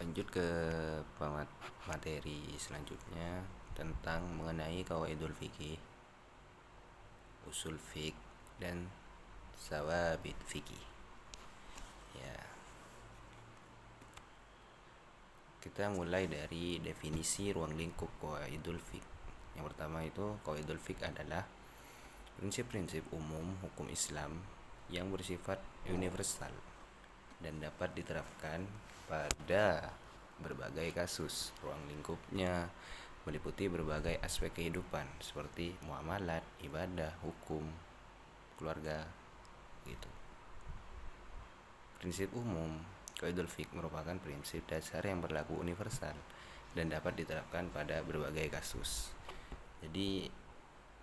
Lanjut ke materi selanjutnya tentang mengenai qawaidul fikih, usul fik dan sawabit fikih. Ya, kita mulai dari definisi ruang lingkup qawaidul fik. Yang pertama itu qawaidul fik adalah prinsip-prinsip umum hukum Islam yang bersifat universal dan dapat diterapkan pada berbagai kasus. Ruang lingkupnya meliputi berbagai aspek kehidupan seperti muamalat, ibadah, hukum, keluarga, gitu. Prinsip umum qaidul fiqh merupakan prinsip dasar yang berlaku universal dan dapat diterapkan pada berbagai kasus. Jadi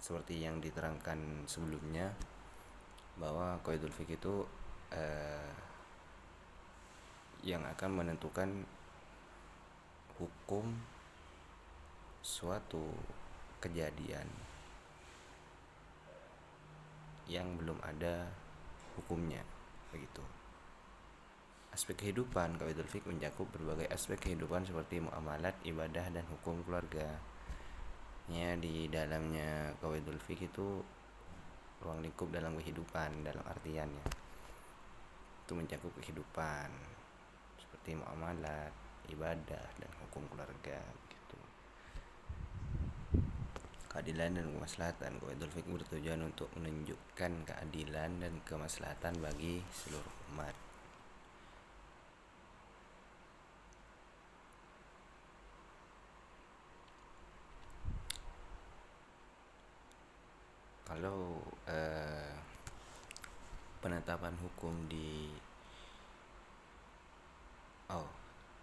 seperti yang diterangkan sebelumnya bahwa qaidul fiqh itu yang akan menentukan hukum suatu kejadian yang belum ada hukumnya, begitu. Aspek kehidupan qawaidul fiqh mencakup berbagai aspek kehidupan seperti muamalat, ibadah, dan hukum keluarga. Ya, di dalamnya qawaidul fiqh itu ruang lingkup dalam kehidupan, dalam artiannya itu mencakup kehidupan seperti muamalat, ibadah, dan hukum keluarga, gitu. Keadilan dan kemaslahatan. Qawaidul fiqh bertujuan untuk menunjukkan keadilan dan kemaslahatan bagi seluruh umat. Kalau penetapan hukum di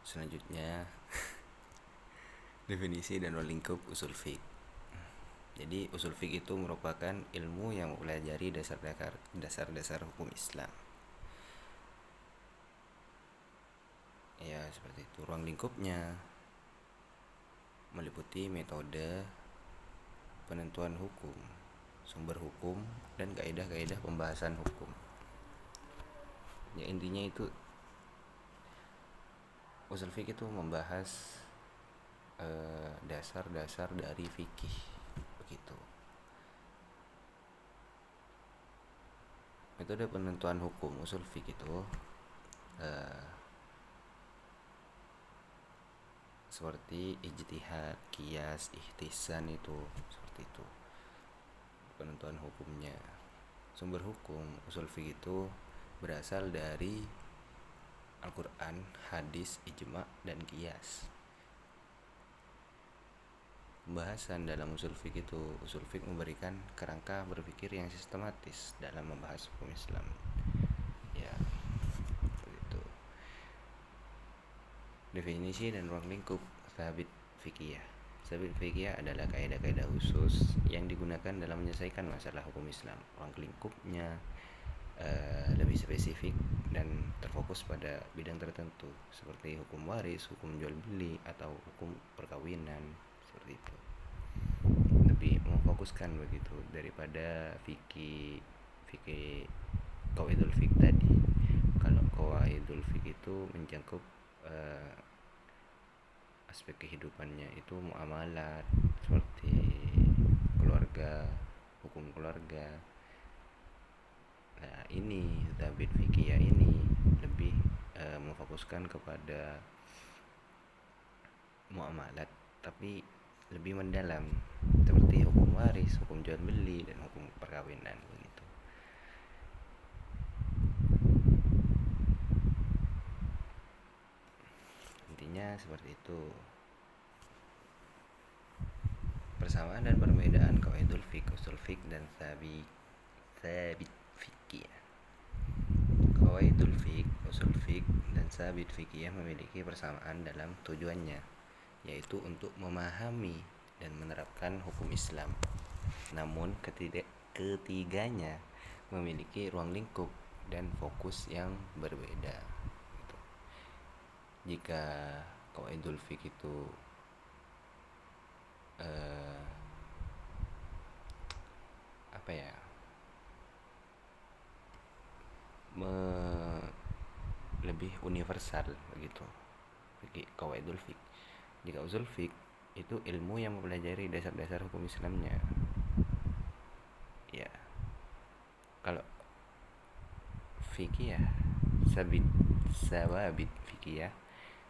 selanjutnya definisi dan ruang lingkup usul fiqh. Jadi usul fiqh itu merupakan ilmu yang mempelajari dasar-dasar hukum Islam. Ya, seperti itu. Ruang lingkupnya meliputi metode penentuan hukum, sumber hukum, dan kaidah-kaidah pembahasan hukum. Ya, intinya itu usul fiqh itu membahas dasar-dasar dari fikih, begitu. Metode penentuan hukum usul fiqh itu seperti ijtihad, qiyas, ihtisan, itu seperti itu penentuan hukumnya. Sumber hukum usul fiqh itu berasal dari Al-Quran, hadis, ijma, dan qiyas. Pembahasan dalam usul fiqh itu, usul fiqh memberikan kerangka berpikir yang sistematis dalam membahas hukum Islam. Ya, begitu. Definisi dan ruang lingkup sabit fikih. Sabit fikih adalah kaidah-kaidah khusus yang digunakan dalam menyelesaikan masalah hukum Islam. Ruang lingkupnya lebih spesifik dan terfokus pada bidang tertentu seperti hukum waris, hukum jual beli, atau hukum perkawinan, seperti itu. Lebih memfokuskan begitu daripada fikih qawaidul fiqh tadi. Kalau qawaidul fiqh itu mencakup aspek kehidupannya itu muamalat seperti keluarga, hukum keluarga. Nah, ini tabit fikih ini lebih memfokuskan kepada muamalat, tapi lebih mendalam seperti hukum waris, hukum jual beli, dan hukum perkawinan, begitu. Intinya seperti itu. Persamaan dan perbedaan qawaidul fiqh, usul fiqh, dan sabit fikih. Qawaidul fiqh, usul fiqh, dan sabit fikih memiliki persamaan dalam tujuannya, yaitu untuk memahami dan menerapkan hukum Islam. Namun ketiganya memiliki ruang lingkup dan fokus yang berbeda. Jika qawaidul fiqh itu lebih universal begitu, qawaidul fiqh. Jika usul fiqh itu ilmu yang mempelajari dasar-dasar hukum Islamnya. Ya, kalau fikih ya sawabit fikih ya,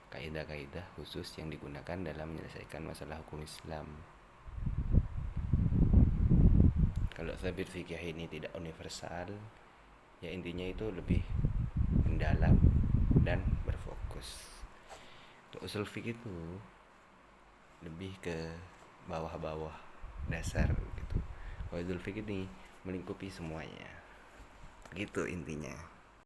kaidah-kaidah khusus yang digunakan dalam menyelesaikan masalah hukum Islam. Kalau sabit fikih ini tidak universal, ya intinya itu lebih mendalam dan berfokus. Untuk usul fikih itu lebih ke bawah-bawah dasar gitu. Qawaidul fikih ini melingkupi semuanya. Gitu intinya.